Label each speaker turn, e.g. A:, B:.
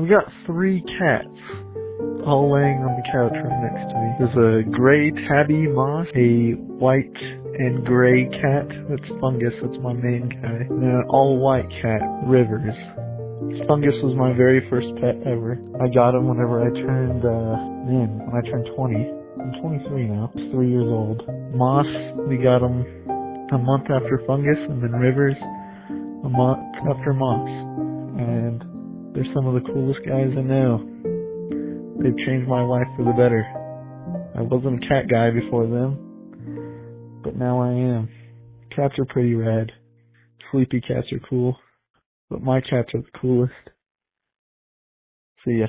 A: I've got 3 cats, all laying on the couch right next to me. There's a gray tabby moss, a white and gray cat, that's Fungus, that's my main guy, and an all-white cat, Rivers. Fungus was my very first pet ever. I got him whenever I turned, when I turned 20. I'm 23 now. He's 3 years old. Moss, we got him a month after Fungus, and then Rivers a month after Moss. And they're some of the coolest guys I know. They've changed my life for the better. I wasn't a cat guy before them, but now I am. Cats are pretty rad. Sleepy cats are cool, but my cats are the coolest. See ya.